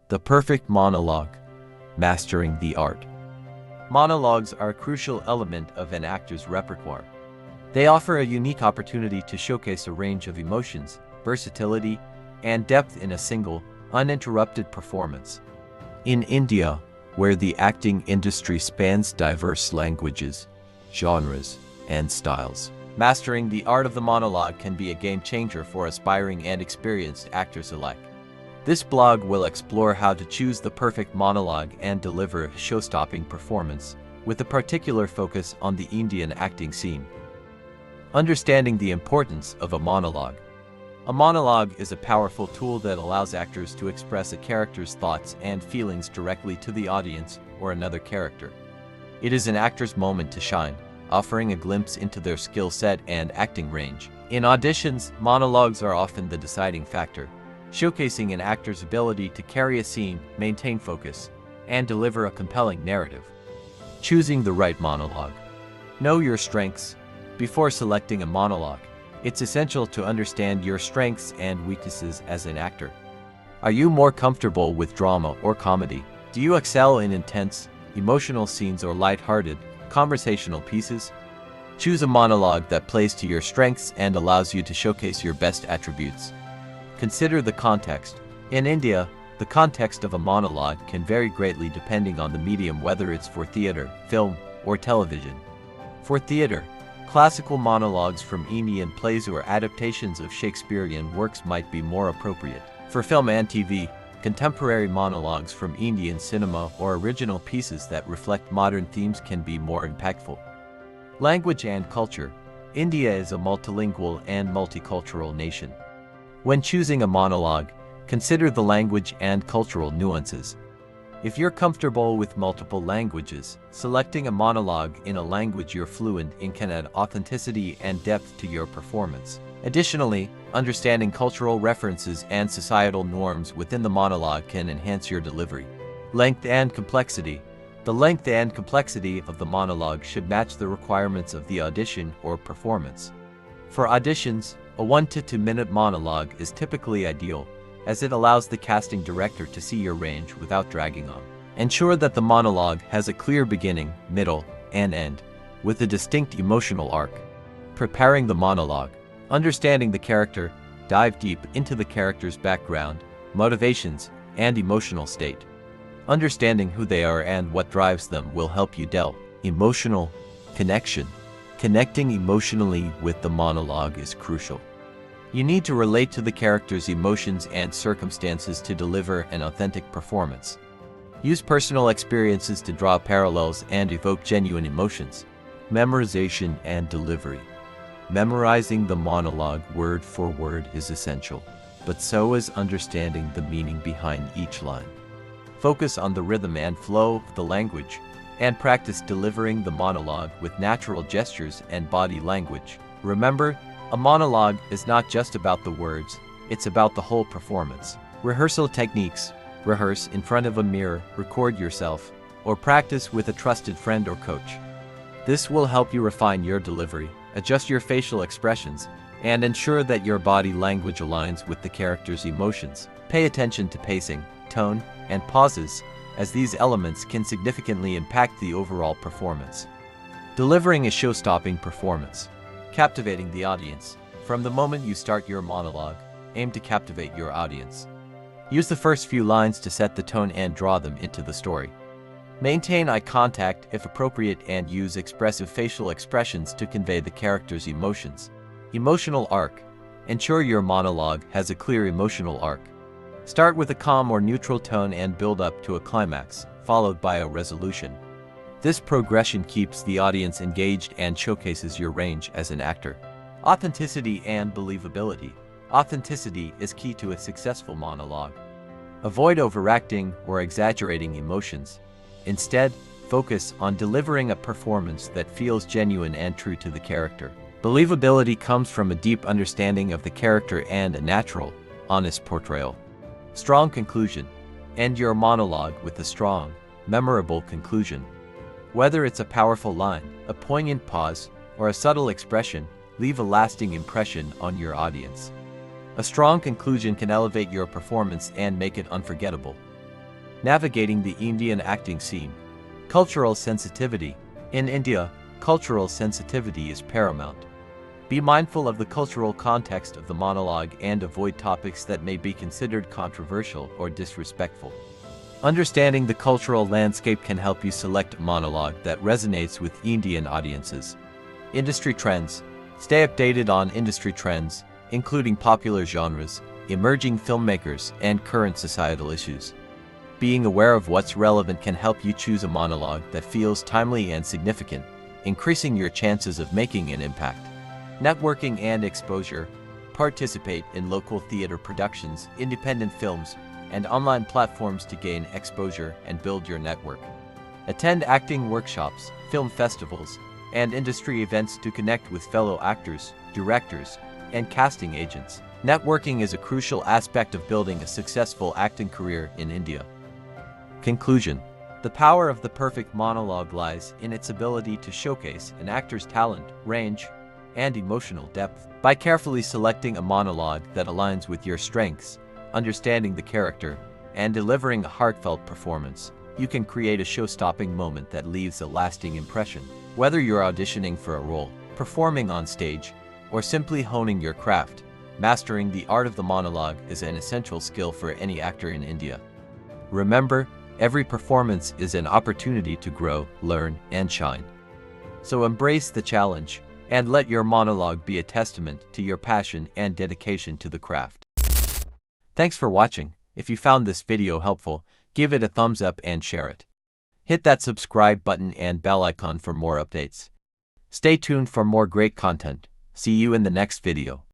The perfect monologue, mastering the art. Monologues are a crucial element of an actor's repertoire. They offer a unique opportunity to showcase a range of emotions, versatility, and depth in a single, uninterrupted performance. In India, where the acting industry spans diverse languages, genres, and styles, mastering the art of the monologue can be a game changer for aspiring and experienced actors alike. This blog will explore how to choose the perfect monologue and deliver a show-stopping performance, with a particular focus on the Indian acting scene. Understanding the importance of a monologue. A monologue is a powerful tool that allows actors to express a character's thoughts and feelings directly to the audience or another character. It is an actor's moment to shine, offering a glimpse into their skill set and acting range. In auditions, monologues are often the deciding factor, showcasing an actor's ability to carry a scene, maintain focus, and deliver a compelling narrative. Choosing the right monologue. Know your strengths. Before selecting a monologue, it's essential to understand your strengths and weaknesses as an actor. Are you more comfortable with drama or comedy? Do you excel in intense, emotional scenes or lighthearted, conversational pieces? Choose a monologue that plays to your strengths and allows you to showcase your best attributes. Consider the context. In India, the context of a monologue can vary greatly depending on the medium, whether it's for theater, film, or television. For theater, classical monologues from Indian plays or adaptations of Shakespearean works might be more appropriate. For film and TV, contemporary monologues from Indian cinema or original pieces that reflect modern themes can be more impactful. Language and culture. India is a multilingual and multicultural nation. When choosing a monologue, consider the language and cultural nuances. If you're comfortable with multiple languages, selecting a monologue in a language you're fluent in can add authenticity and depth to your performance. Additionally, understanding cultural references and societal norms within the monologue can enhance your delivery. Length and complexity. The length and complexity of the monologue should match the requirements of the audition or performance. For auditions, a 1 to 2 minute monologue is typically ideal, as it allows the casting director to see your range without dragging on. Ensure that the monologue has a clear beginning, middle, and end, with a distinct emotional arc. Preparing the monologue. Understanding the character, dive deep into the character's background, motivations, and emotional state. Understanding who they are and what drives them will help you delve. Emotional connection. Connecting emotionally with the monologue is crucial. You need to relate to the character's emotions and circumstances to deliver an authentic performance. Use personal experiences to draw parallels and evoke genuine emotions. Memorization and delivery. Memorizing the monologue word for word is essential, but so is understanding the meaning behind each line. Focus on the rhythm and flow of the language, and practice delivering the monologue with natural gestures and body language. Remember, a monologue is not just about the words, it's about the whole performance. Rehearsal techniques. Rehearse in front of a mirror, record yourself, or practice with a trusted friend or coach. This will help you refine your delivery, adjust your facial expressions, and ensure that your body language aligns with the character's emotions. Pay attention to pacing, tone, and pauses, as these elements can significantly impact the overall performance. Delivering a show-stopping performance. Captivating the audience. From the moment you start your monologue, aim to captivate your audience. Use the first few lines to set the tone and draw them into the story. Maintain eye contact if appropriate and use expressive facial expressions to convey the character's emotions. Emotional arc. Ensure your monologue has a clear emotional arc. Start with a calm or neutral tone and build up to a climax, followed by a resolution. This progression keeps the audience engaged and showcases your range as an actor. Authenticity and believability. Authenticity is key to a successful monologue. Avoid overacting or exaggerating emotions. Instead, focus on delivering a performance that feels genuine and true to the character. Believability comes from a deep understanding of the character and a natural, honest portrayal. Strong conclusion. End your monologue with a strong, memorable conclusion. Whether it's a powerful line, a poignant pause, or a subtle expression, leave a lasting impression on your audience. A strong conclusion can elevate your performance and make it unforgettable. Navigating the Indian acting scene. Cultural sensitivity. In India, cultural sensitivity is paramount. Be mindful of the cultural context of the monologue and avoid topics that may be considered controversial or disrespectful. Understanding the cultural landscape can help you select a monologue that resonates with Indian audiences. Industry trends. Stay updated on industry trends, including popular genres, emerging filmmakers, and current societal issues. Being aware of what's relevant can help you choose a monologue that feels timely and significant, increasing your chances of making an impact. Networking and exposure. Participate in local theater productions, independent films, and online platforms to gain exposure and build your network. Attend acting workshops, film festivals, and industry events to connect with fellow actors, directors, and casting agents. Networking is a crucial aspect of building a successful acting career in India. Conclusion. The power of the perfect monologue lies in its ability to showcase an actor's talent, range, and emotional depth. By carefully selecting a monologue that aligns with your strengths, understanding the character, and delivering a heartfelt performance, you can create a show-stopping moment that leaves a lasting impression. Whether you're auditioning for a role, performing on stage, or simply honing your craft, mastering the art of the monologue is an essential skill for any actor in India. Remember, every performance is an opportunity to grow, learn, and shine. So embrace the challenge, and let your monologue be a testament to your passion and dedication to the craft. Thanks for watching. If you found this video helpful, give it a thumbs up and share it. Hit that subscribe button and bell icon for more updates. Stay tuned for more great content. See you in the next video.